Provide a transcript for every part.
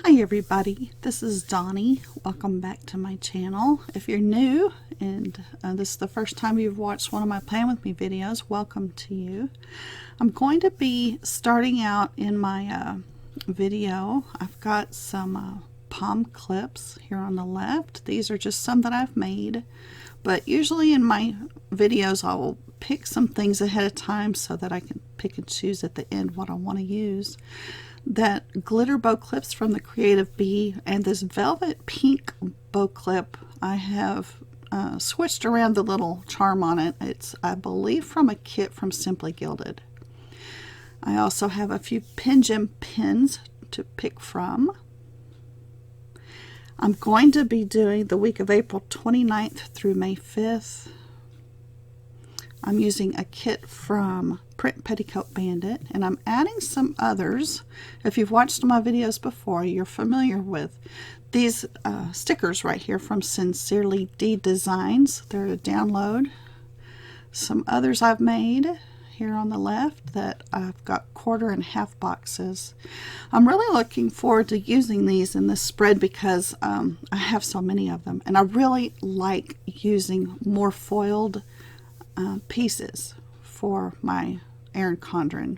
Hi everybody, this is Donnie. Welcome back to my channel. If you're new and this is the first time you've watched one of my Plan With Me videos, welcome to you. I'm going to be starting out in my video. I've got some palm clips here on the left. These are just some that I've made, but usually in my videos I will pick some things ahead of time so that I can pick and choose at the end what I want to use. That glitter bow clips from the Creative Bee and this velvet pink bow clip, I have switched around the little charm on it. It's, I believe, from a kit from Simply Gilded. I also have a few pin gem pins to pick from. I'm going to be doing the week of April 29th through May 5th. I'm using a kit from Petticoat Bandit, and I'm adding some others. If you've watched my videos before, you're familiar with these stickers right here from Sincerely D Designs. They're a download. Some others I've made here on the left that I've got 1/4 and 1/2 boxes. I'm really looking forward to using these in this spread because I have so many of them, and I really like using more foiled pieces for my Erin Condren.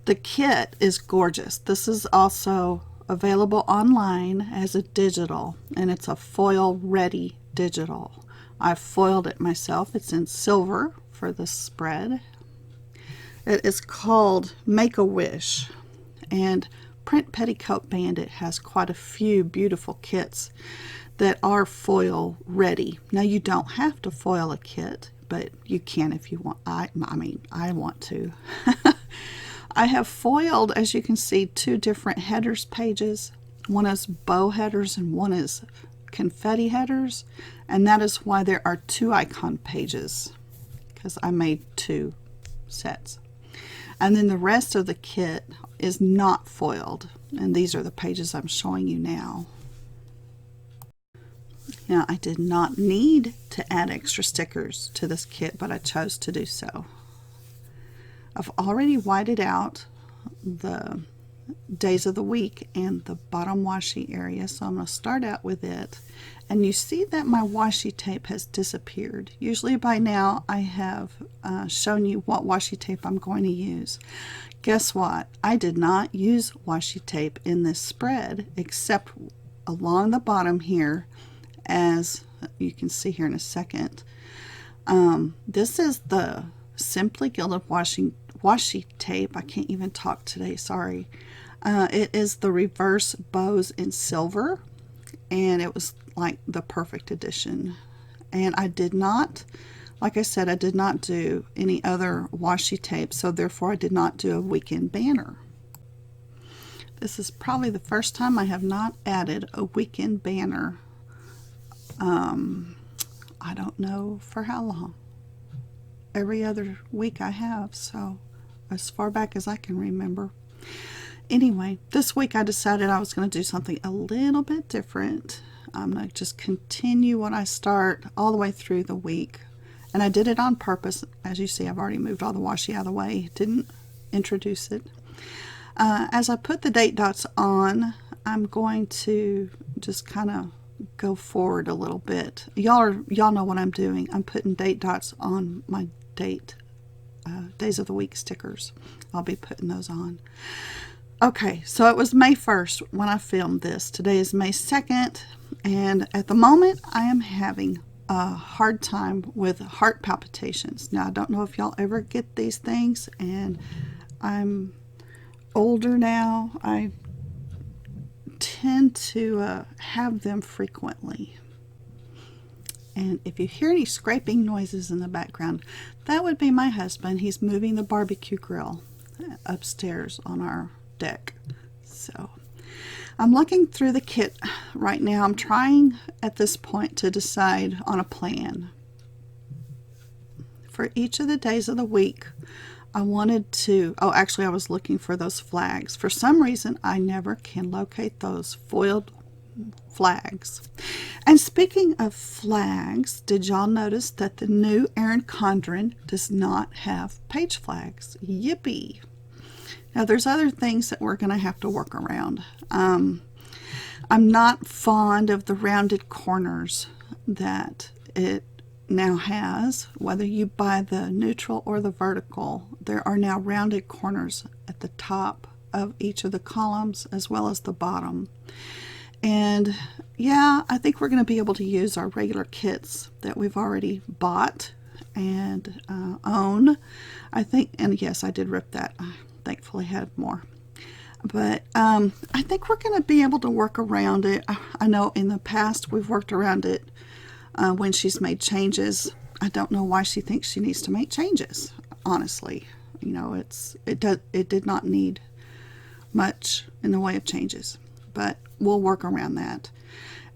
The kit is gorgeous. This is also available online as a digital, and it's a foil ready digital. I've foiled it myself. It's in silver for this spread. It is called Make a Wish, and Petticoat Bandit has quite a few beautiful kits that are foil ready. Now you don't have to foil a kit, but you can if you want. I want to. I have foiled, as you can see, 2 different headers pages. One is bow headers and one is confetti headers, and that is why there are 2 icon pages, because I made 2 sets. And then the rest of the kit is not foiled, and these are the pages I'm showing you now. Now, I did not need to add extra stickers to this kit, but I chose to do so. I've already whited out the days of the week and the bottom washi area, so I'm going to start out with it. And you see that my washi tape has disappeared. Usually by now I have shown you what washi tape I'm going to use. Guess what? I did not use washi tape in this spread, except along the bottom here, as you can see here in a second. This is the Simply Gilded washi tape. I can't even talk today, sorry. It is the reverse bows in silver, and it was like the perfect addition. And I did not, like I said, I did not do any other washi tape, so therefore I did not do a weekend banner. This is probably the first time I have not added a weekend banner. I don't know for how long. Every other week I have, so as far back as I can remember. Anyway, this week I decided I was going to do something a little bit different. I'm going to just continue what I start all the way through the week. And I did it on purpose. As you see, I've already moved all the washi out of the way. Didn't introduce it. As I put the date dots on, I'm going to just kind of go forward a little bit. Y'all know what I'm doing. I'm putting date dots on my days of the week stickers. I'll be putting those on. Okay, so it was May 1st when I filmed this. Today is May 2nd, and at the moment I am having a hard time with heart palpitations. Now, I don't know if y'all ever get these things, and I'm older now. I tend to have them frequently. And if you hear any scraping noises in the background, that would be my husband. He's moving the barbecue grill upstairs on our deck. So I'm looking through the kit right now. I'm trying at this point to decide on a plan. For each of the days of the week, I wanted to, actually I was looking for those flags. For some reason, I never can locate those foiled flags. And speaking of flags, did y'all notice that the new Erin Condren does not have page flags? Yippee! Now there's other things that we're going to have to work around. I'm not fond of the rounded corners that it now has. Whether you buy the neutral or the vertical, there are now rounded corners at the top of each of the columns as well as the bottom. And yeah, I think we're going to be able to use our regular kits that we've already bought and own. I think, and yes, I did rip that. I thankfully had more. But I think we're going to be able to work around it. I know in the past we've worked around it when she's made changes. I don't know why she thinks she needs to make changes, honestly. You know, it did not need much in the way of changes, but we'll work around that.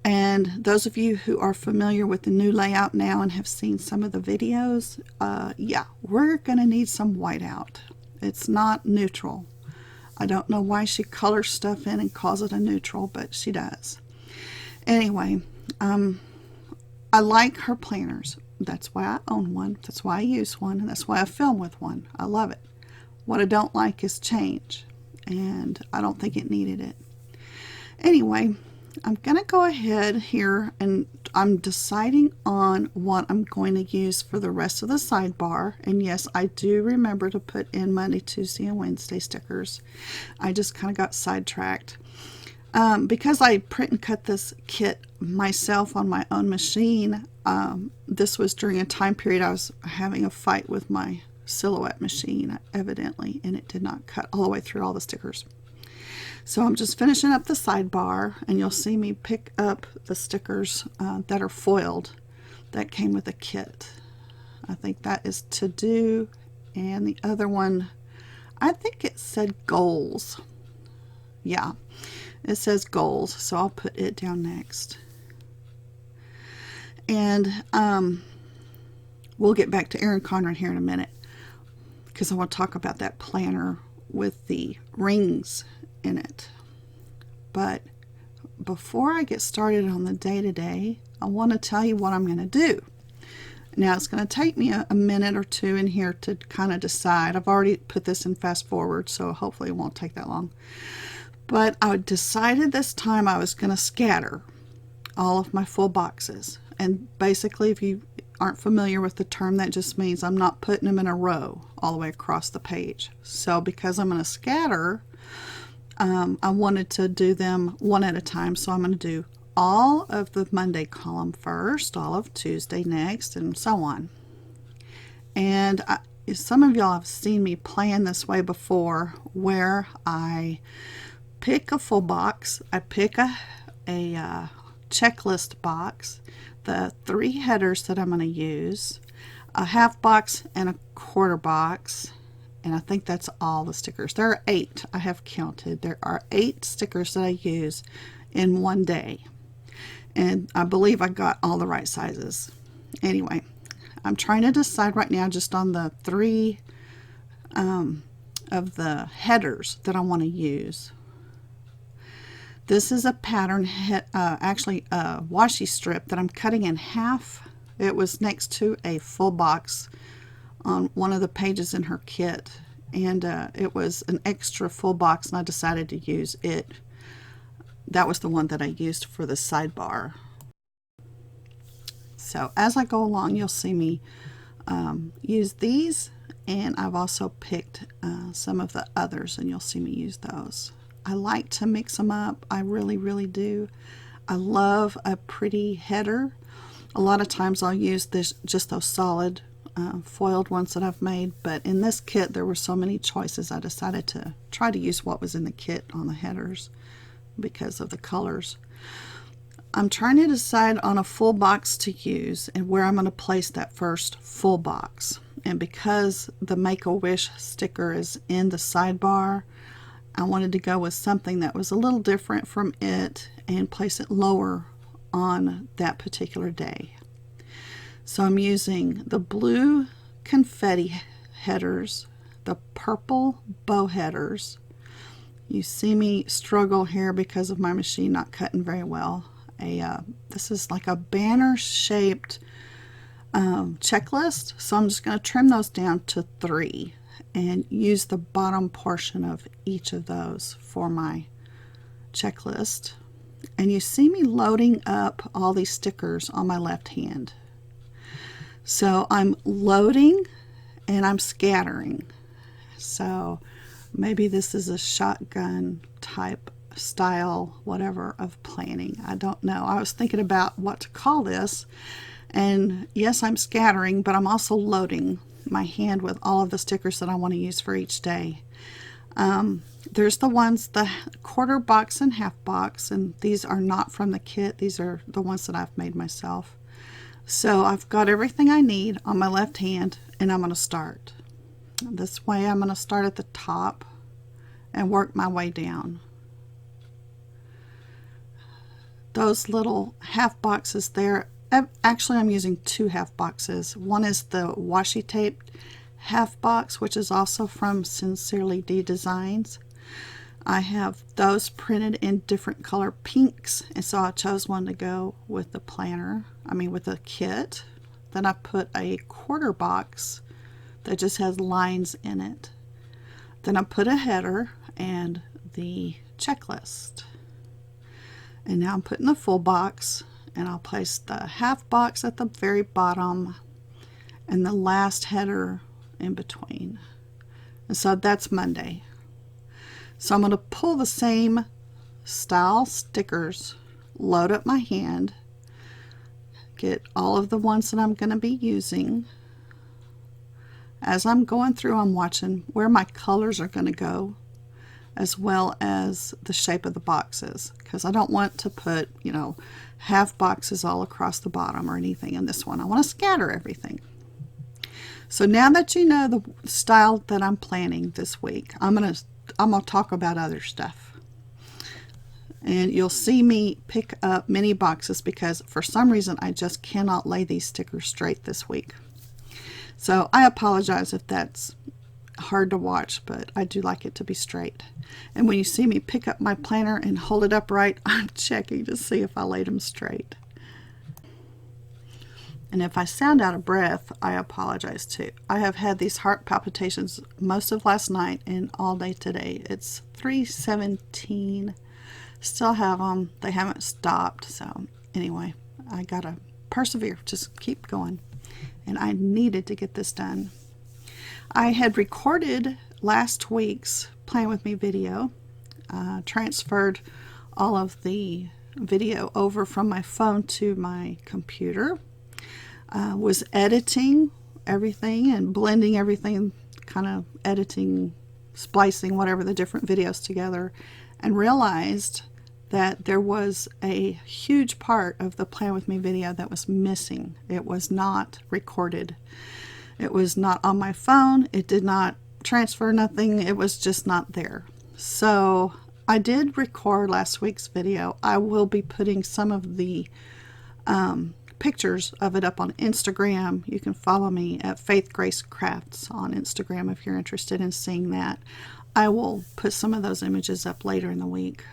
And those of you who are familiar with the new layout now and have seen some of the videos, yeah, we're going to need some whiteout. It's not neutral. I don't know why she colors stuff in and calls it a neutral, but she does. Anyway, I like her planners. That's why I own one. That's why I use one. And that's why I film with one. I love it. What I don't like is change. And I don't think it needed it. Anyway, I'm going to go ahead here and I'm deciding on what I'm going to use for the rest of the sidebar. And yes, I do remember to put in Monday, Tuesday, and Wednesday stickers. I just kind of got sidetracked. Because I print and cut this kit myself on my own machine, this was during a time period I was having a fight with my Silhouette machine, evidently, and it did not cut all the way through all the stickers. So I'm just finishing up the sidebar, and you'll see me pick up the stickers that are foiled that came with the kit. I think that is To Do, and the other one, I think it said Goals. Yeah, it says Goals, so I'll put it down next. And we'll get back to Erin Condren here in a minute, because I want to talk about that planner with the rings in it. But before I get started on the day-to-day, I want to tell you what I'm going to do. Now, it's going to take me a minute or two in here to kind of decide. I've already put this in fast forward, so hopefully it won't take that long. But I decided this time I was going to scatter all of my full boxes. And basically, if you aren't familiar with the term, that just means I'm not putting them in a row all the way across the page. So because I'm going to scatter, I wanted to do them one at a time. So I'm going to do all of the Monday column first, all of Tuesday next, and so on. And some of y'all have seen me plan this way before, where I pick a full box, I pick a checklist box, the 3 headers that I'm going to use, a half box and a quarter box, and I think that's all the stickers. There are 8. I have counted. There are 8 stickers that I use in one day, and I believe I got all the right sizes. Anyway, I'm trying to decide right now just on the 3 of the headers that I want to use. This is a pattern, actually a washi strip that I'm cutting in half. It was next to a full box on one of the pages in her kit, and it was an extra full box, and I decided to use it. That was the one that I used for the sidebar. So as I go along, you'll see me use these, and I've also picked some of the others, and you'll see me use those. I like to mix them up. I really, really do. I love a pretty header. A lot of times I'll use just those solid foiled ones that I've made, but in this kit there were so many choices, I decided to try to use what was in the kit on the headers because of the colors. I'm trying to decide on a full box to use and where I'm going to place that first full box. And because the Make-A-Wish sticker is in the sidebar, I wanted to go with something that was a little different from it and place it lower on that particular day. So I'm using the blue confetti headers, the purple bow headers. You see me struggle here because of my machine not cutting very well. This is like a banner shaped checklist, so I'm just going to trim those down to 3 and use the bottom portion of each of those for my checklist. And you see me loading up all these stickers on my left hand. So I'm loading and I'm scattering. So maybe this is a shotgun type style, whatever, of planning. I don't know. I was thinking about what to call this. And yes, I'm scattering, but I'm also loading my hand with all of the stickers that I want to use for each day. There's the ones, the quarter box and half box, and these are not from the kit. These are the ones that I've made myself. So I've got everything I need on my left hand, and I'm going to start. This way I'm going to start at the top and work my way down. Those little half boxes there, actually I'm using two half boxes. One is the washi taped half box, which is also from Sincerely D Designs. I have those printed in different color pinks, and so I chose one to go with the planner, with the kit. Then I put a quarter box that just has lines in it. Then I put a header and the checklist. And now I'm putting the full box, and I'll place the half box at the very bottom and the last header in between. And so that's Monday. So I'm going to pull the same style stickers, load up my hand, get all of the ones that I'm going to be using. As I'm going through, I'm watching where my colors are going to go, as well as the shape of the boxes, because I don't want to put, half boxes all across the bottom or anything in this one. I want to scatter everything. So now that you know the style that I'm planning this week, I'm gonna talk about other stuff. And you'll see me pick up mini boxes because for some reason I just cannot lay these stickers straight this week. So I apologize if that's hard to watch, but I do like it to be straight. And when you see me pick up my planner and hold it upright, I'm checking to see if I laid them straight. And if I sound out of breath, I apologize too. I have had these heart palpitations most of last night and all day today. It's 3:17. Still have them. They haven't stopped. So anyway, I gotta persevere. Just keep going. And I needed to get this done. I had recorded last week's Plan With Me video. Transferred all of the video over from my phone to my computer. Was editing everything and blending everything, kind of editing, splicing, whatever, the different videos together, and realized that there was a huge part of the Plan With Me video that was missing. It was not recorded. It was not on my phone. It did not transfer nothing. It was just not there. So I did record last week's video. I will be putting some of the pictures of it up on Instagram. You can follow me at Faith Grace Crafts on Instagram if you're interested in seeing that. I will put some of those images up later in the week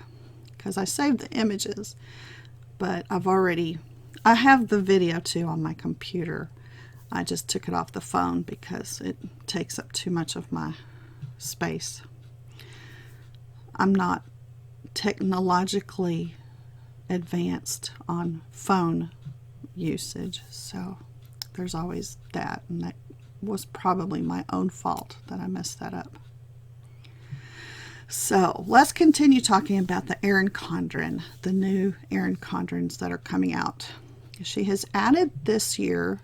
because I saved the images, but I have the video too on my computer. I just took it off the phone because it takes up too much of my space. I'm not technologically advanced on phone usage, so there's always that, and that was probably my own fault that I messed that up. So let's continue talking about the Erin Condren, the new Erin Condrens that are coming out. She has added this year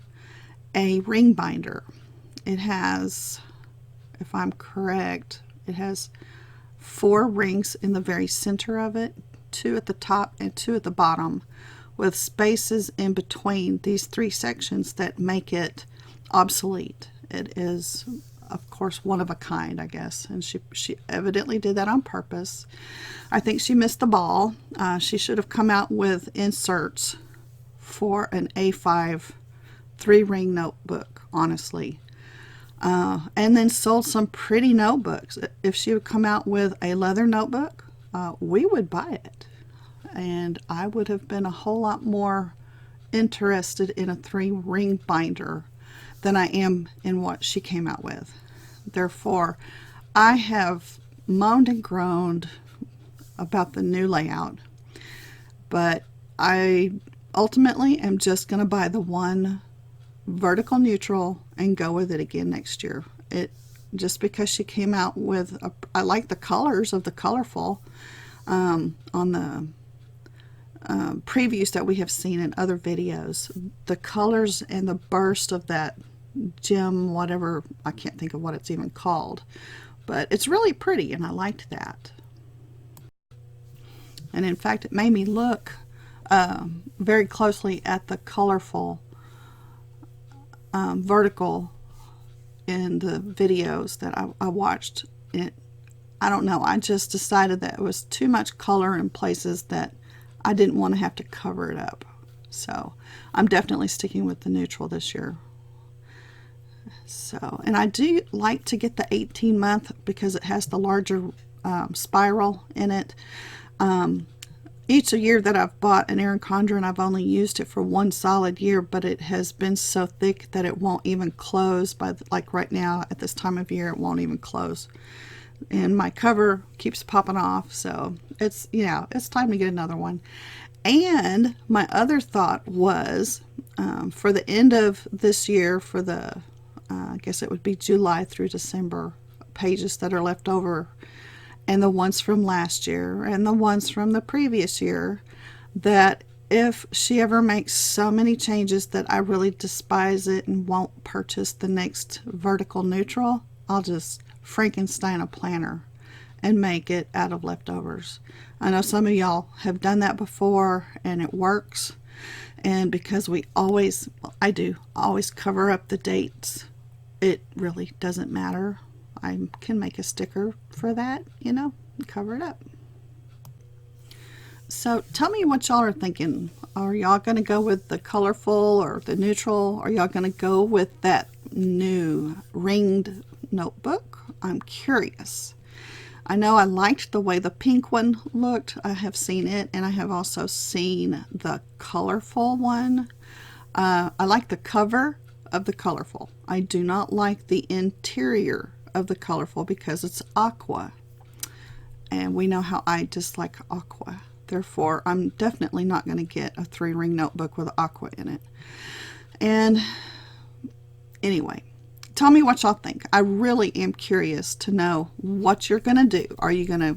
a ring binder. It has, if I'm correct, it has 4 rings in the very center of it, 2 at the top and 2 at the bottom, with spaces in between these 3 sections that make it obsolete. It is, of course, one of a kind, I guess, and she evidently did that on purpose. I think she missed the ball. She should have come out with inserts for an A5 3-ring notebook, honestly, and then sold some pretty notebooks. If she would come out with a leather notebook, we would buy it. And I would have been a whole lot more interested in a 3-ring binder than I am in what she came out with. Therefore, I have moaned and groaned about the new layout. but I ultimately am just going to buy the one vertical neutral and go with it again next year. Just because she came out with I like the colors of the colorful on the previews that we have seen in other videos. The colors and the burst of that gem, whatever, I can't think of what it's even called, but it's really pretty and I liked that. And in fact, it made me look very closely at the colorful vertical in the videos that I watched. I don't know, I just decided that it was too much color in places that I didn't want to have to cover it up. So I'm definitely sticking with the neutral this year. So, and I do like to get the 18-month because it has the larger spiral in it. Each year that I've bought an Erin Condren, I've only used it for one solid year, but it has been so thick that it won't even close. Like right now, at this time of year, it won't even close. And my cover keeps popping off, so it's, you know, it's time to get another one. And my other thought was, for the end of this year, for the, I guess it would be July through December pages that are left over, and the ones from last year and the ones from the previous year, that if she ever makes so many changes that I really despise it and won't purchase the next vertical neutral, I'll just Frankenstein a planner and make it out of leftovers. I know some of y'all have done that before and it works, and because we always, I do always cover up the dates, it really doesn't matter. I can make a sticker for that, you know, and cover it up. So tell me what y'all are thinking. Are y'all going to go with the colorful or the neutral? Are y'all going to go with that new ringed notebook? I'm curious. I know I liked the way the pink one looked. I have seen it, and I have also seen the colorful one. I like the cover of the colorful. I do not like the interior of the colorful because it's aqua, and we know how I dislike aqua. Therefore, I'm definitely not going to get a 3-ring notebook with aqua in it. And anyway, tell me what y'all think. I really am curious to know what you're going to do. Are you going to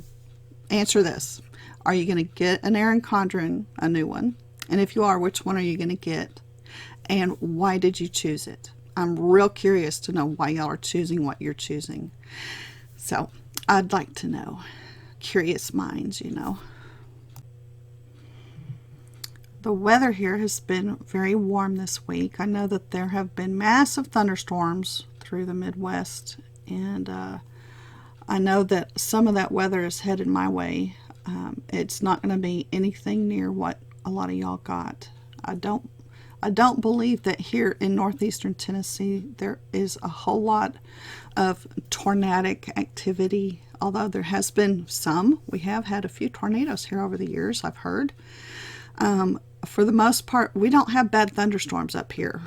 answer this? Are you going to get an Erin Condren, a new one? And if you are, which one are you going to get? And why did you choose it? I'm real curious to know why y'all are choosing what you're choosing. So I'd like to know. Curious minds, you know. The weather here has been very warm this week. I know that there have been massive thunderstorms through the Midwest, and I know that some of that weather is headed my way. It's not going to be anything near what a lot of y'all got. I don't believe that here in northeastern Tennessee there is a whole lot of tornadic activity, although there has been some. We have had a few tornadoes here over the years, I've heard. For the most part, we don't have bad thunderstorms up here,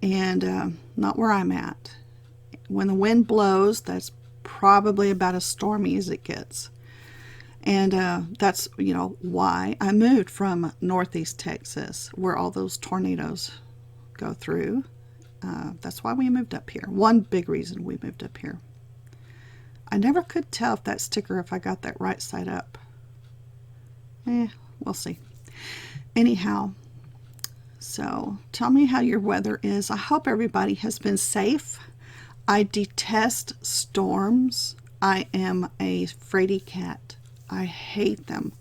and not where I'm at. When the wind blows, that's probably about as stormy as it gets. And that's, you know, why I moved from northeast Texas, where all those tornadoes go through. That's why we moved up here. One big reason we moved up here. I never could tell if that sticker, if I got that right side up. We'll see. Anyhow, so tell me how your weather is. I hope everybody has been safe. I detest storms. I am a fraidy cat. I hate them.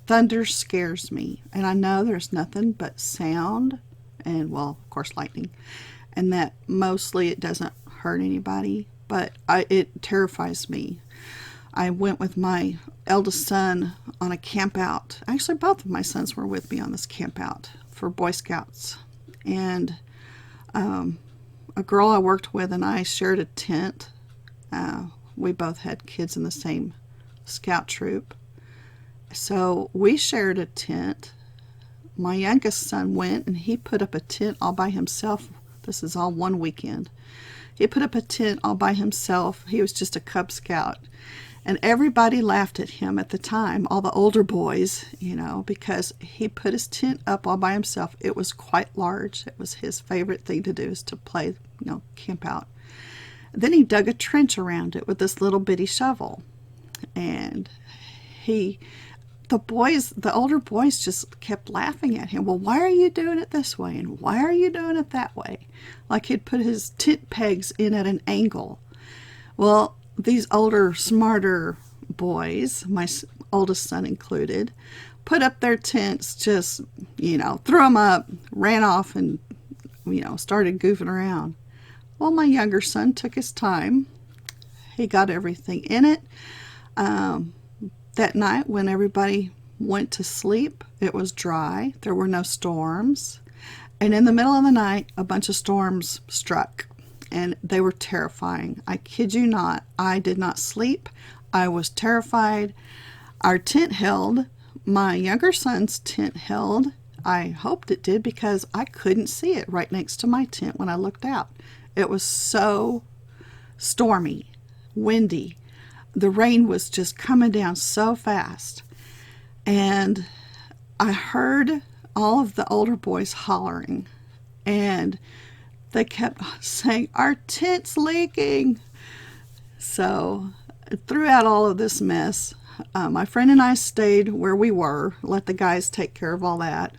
Thunder scares me, and I know there's nothing but sound and, well, of course, lightning, and that mostly it doesn't hurt anybody, but it terrifies me. I went with my eldest son on a camp out. Actually, both of my sons were with me on this camp out for Boy Scouts, and a girl I worked with and I shared a tent. We both had kids in the same scout troop. So we shared a tent. My youngest son went and he put up a tent all by himself. This is all one weekend. He put up a tent all by himself. He was just a Cub Scout. And everybody laughed at him at the time, all the older boys, you know, because he put his tent up all by himself. It was quite large. It was his favorite thing to do, is to play, you know, camp out. Then he dug a trench around it with this little bitty shovel. And the older boys just kept laughing at him. Well, why are you doing it this way? And why are you doing it that way? Like he'd put his tent pegs in at an angle. Well, these older, smarter boys, my oldest son included, put up their tents, just, you know, threw them up, ran off, and, you know, started goofing around. Well, my younger son took his time. He got everything in it. That night when everybody went to sleep, it was dry. There were no storms. And in the middle of the night, a bunch of storms struck. And they were terrifying. I kid you not. I did not sleep. I was terrified. Our tent held. My younger son's tent held. I hoped it did, because I couldn't see it right next to my tent when I looked out. It was so stormy, windy. The rain was just coming down so fast. And I heard all of the older boys hollering. And they kept saying, "Our tent's leaking." So throughout all of this mess, my friend and I stayed where we were, let the guys take care of all that.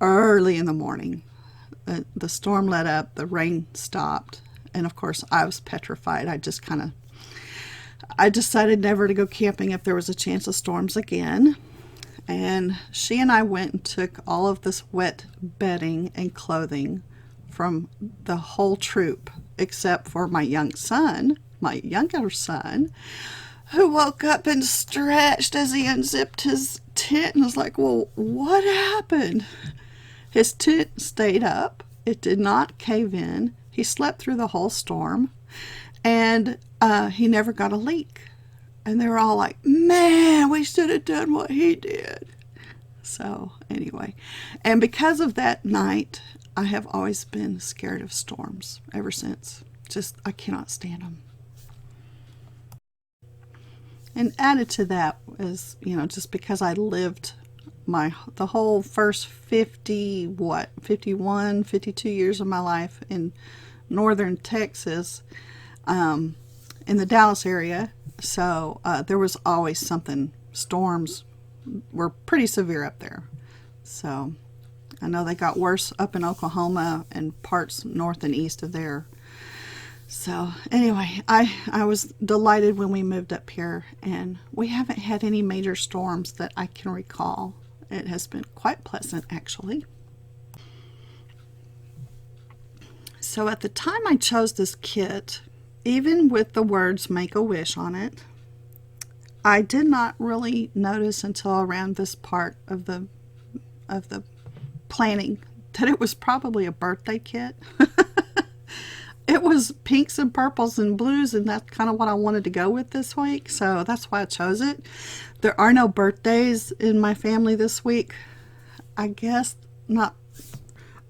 Early in the morning, the storm let up, the rain stopped, and of course I was petrified. I decided never to go camping if there was a chance of storms again. And she and I went and took all of this wet bedding and clothing from the whole troop, except for my younger son, who woke up and stretched as he unzipped his tent and was like, "Well, what happened?" His tent stayed up. It did not cave in. He slept through the whole storm, and he never got a leak. And they were all like, "Man, we should have done what he did." So anyway, and because of that night, I have always been scared of storms ever since. Just, I cannot stand them. And added to that is, you know, just because I lived the whole first 51, 52 years of my life in northern Texas, in the Dallas area. So there was always something. Storms were pretty severe up there. So I know they got worse up in Oklahoma and parts north and east of there. So anyway, I was delighted when we moved up here, and we haven't had any major storms that I can recall. It has been quite pleasant, actually. So at the time I chose this kit, even with the words "Make a Wish" on it, I did not really notice until around this part of the planning that it was probably a birthday kit. It was pinks and purples and blues, and that's kind of what I wanted to go with this week, so that's why I chose it. There are no birthdays in my family this week. I guess not.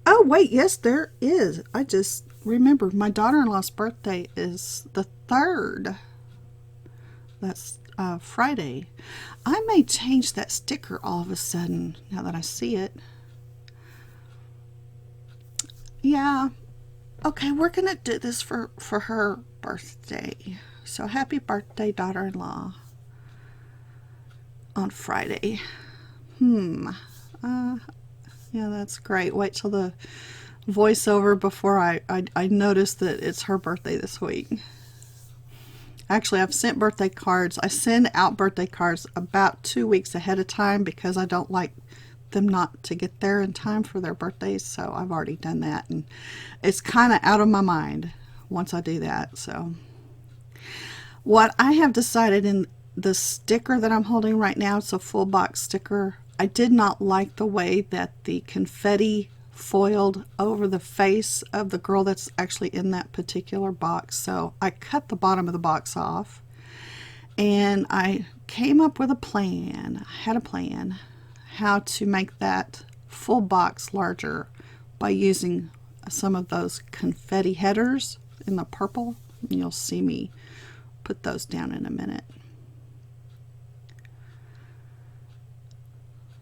Oh, wait, yes, there is. I just remembered my daughter-in-law's birthday is the 3rd. That's Friday. I may change that sticker all of a sudden now that I see it. Yeah. Okay, we're going to do this for her birthday. So happy birthday, daughter-in-law, on Friday. Yeah, that's great. Wait till the voiceover before I notice that it's her birthday this week. Actually, I've sent birthday cards. I send out birthday cards about 2 weeks ahead of time because I don't like them not to get there in time for their birthdays, so I've already done that, and it's kind of out of my mind once I do that. So what I have decided, in the sticker that I'm holding right now, it's a full box sticker. I did not like the way that the confetti foiled over the face of the girl that's actually in that particular box, so I cut the bottom of the box off, and I came up with a plan. I had a plan how to make that full box larger by using some of those confetti headers in the purple. You'll see me put those down in a minute.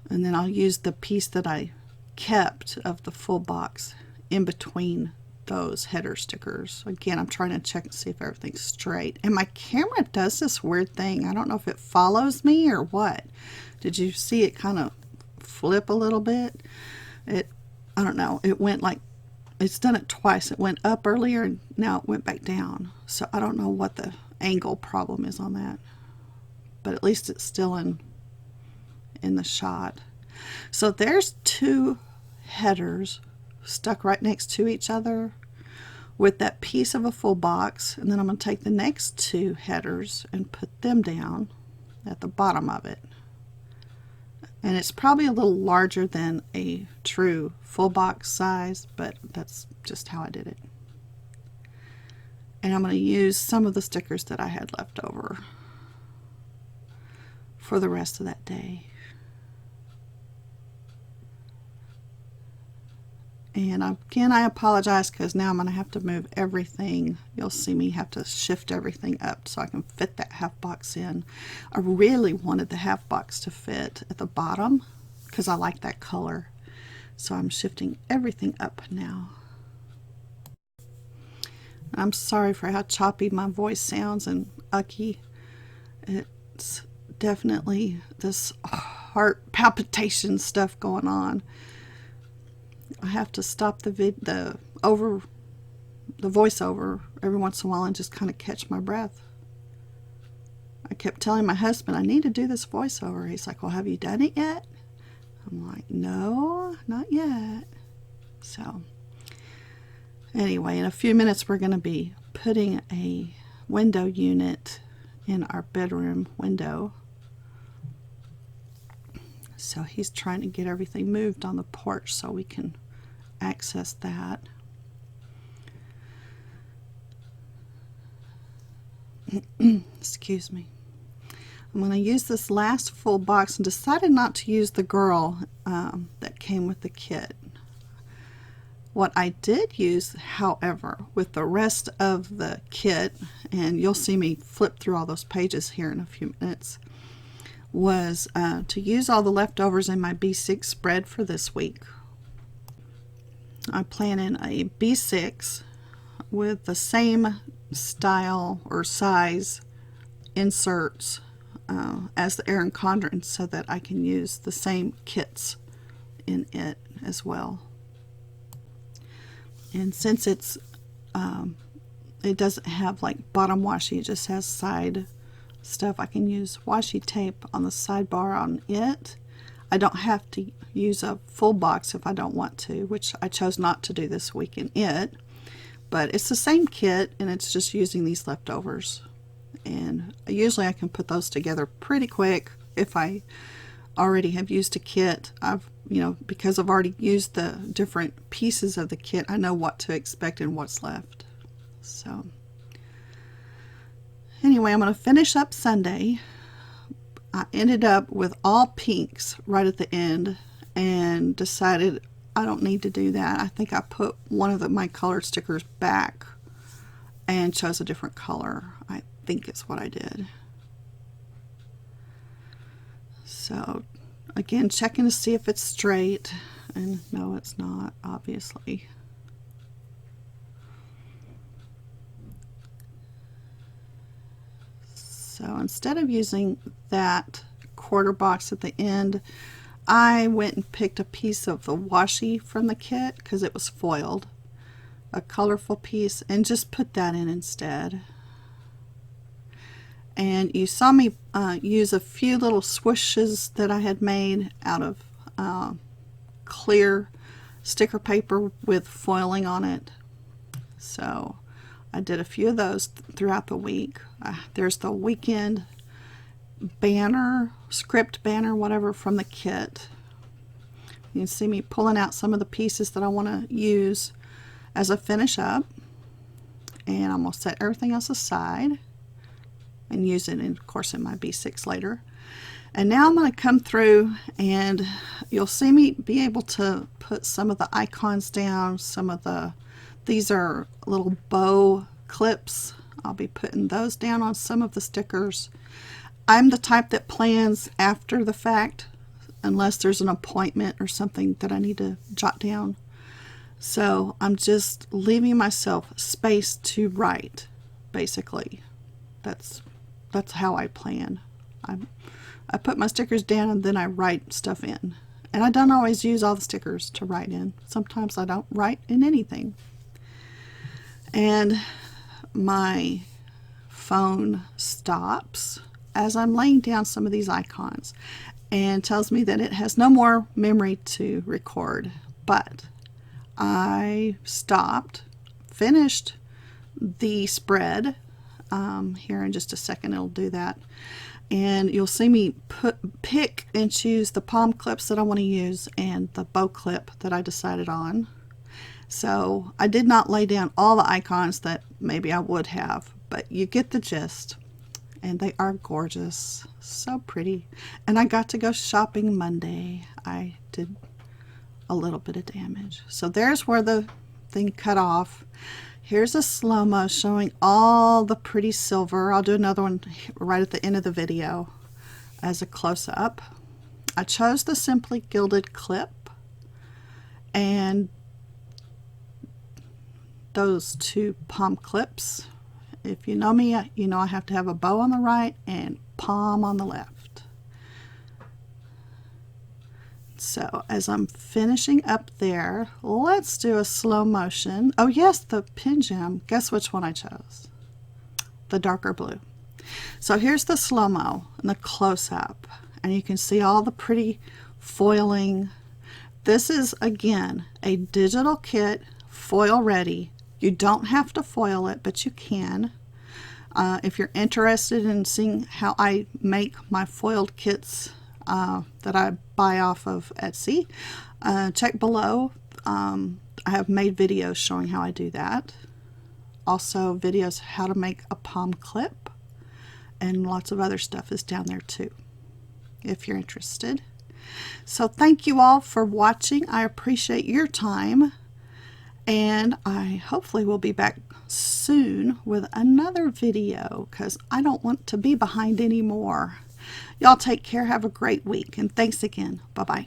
And then I'll use the piece that I kept of the full box in between those header stickers. Again, I'm trying to check and see if everything's straight. And my camera does this weird thing. I don't know if it follows me or what. Did you see it kind of flip a little bit? I don't know. It went like, it's done it twice. It went up earlier and now it went back down. So I don't know what the angle problem is on that. But at least it's still in the shot. So there's two headers stuck right next to each other with that piece of a full box, and then I'm going to take the next two headers and put them down at the bottom of it. And it's probably a little larger than a true full box size, but that's just how I did it. And I'm going to use some of the stickers that I had left over for the rest of that day. And again, I apologize because now I'm going to have to move everything. You'll see me have to shift everything up so I can fit that half box in. I really wanted the half box to fit at the bottom because I like that color. So I'm shifting everything up now. I'm sorry for how choppy my voice sounds and ucky. It's definitely this heart palpitation stuff going on. I have to stop the voiceover every once in a while and just kind of catch my breath. I kept telling my husband I need to do this voiceover. He's like, well, have you done it yet? I'm like, no, not yet. So anyway, in a few minutes we're going to be putting a window unit in our bedroom window. So he's trying to get everything moved on the porch so we can access that. Excuse me. I'm going to use this last full box and decided not to use the girl that came with the kit. What I did use, however, with the rest of the kit, and you'll see me flip through all those pages here in a few minutes, was to use all the leftovers in my B6 spread for this week. I plan in a B6 with the same style or size inserts as the Erin Condren so that I can use the same kits in it as well. And since it's it doesn't have like bottom washi, it just has side stuff, I can use washi tape on the sidebar on it. I don't have to use a full box if I don't want to, which I chose not to do this week in it. But it's the same kit and it's just using these leftovers. And usually I can put those together pretty quick if I already have used a kit. Because I've already used the different pieces of the kit, I know what to expect and what's left. So anyway, I'm going to finish up Sunday. I ended up with all pinks right at the end and decided I don't need to do that. I think I put one of my colored stickers back and chose a different color. I think it's what I did. So again, checking to see if it's straight, and no, it's not, obviously. So instead of using that quarter box at the end, I went and picked a piece of the washi from the kit because it was foiled, a colorful piece, and just put that in instead. And you saw me use a few little swooshes that I had made out of clear sticker paper with foiling on it. So I did a few of those throughout the week. There's the weekend banner, script banner, whatever, from the kit. You can see me pulling out some of the pieces that I want to use as I finish up. And I'm going to set everything else aside and use it, of course, in my B6 later. And now I'm going to come through and you'll see me be able to put some of the icons down, these are little bow clips I'll be putting those down on some of the stickers. I'm the type that plans after the fact, unless there's an appointment or something that I need to jot down. So I'm just leaving myself space to write, basically. That's how I plan. I put my stickers down and then I write stuff in. And I don't always use all the stickers to write in. Sometimes I don't write in anything. And my phone stops as I'm laying down some of these icons and tells me that it has no more memory to record. But I stopped, finished the spread. Here in just a second it'll do that. And you'll see me pick and choose the palm clips that I want to use and the bow clip that I decided on. So I did not lay down all the icons that maybe I would have, but you get the gist. And they are gorgeous, so pretty. And I got to go shopping Monday. I did a little bit of damage. So there's where the thing cut off. Here's a slow-mo showing all the pretty silver. I'll do another one right at the end of the video as a close-up. I chose the Simply Gilded clip and those two palm clips. If you know me, you know I have to have a bow on the right and palm on the left. So as I'm finishing up there, let's do a slow motion. Oh yes, the pin gem. Guess which one I chose? The darker blue. So here's the slow-mo and the close-up. And you can see all the pretty foiling. This is, again, a digital kit, foil ready. You don't have to foil it, but you can. If you're interested in seeing how I make my foiled kits that I buy off of Etsy, check below. I have made videos showing how I do that. Also videos how to make a palm clip, and lots of other stuff is down there too, if you're interested. So thank you all for watching. I appreciate your time, and I hopefully will be back soon with another video because I don't want to be behind anymore. Y'all take care. Have a great week, and thanks again. Bye-bye.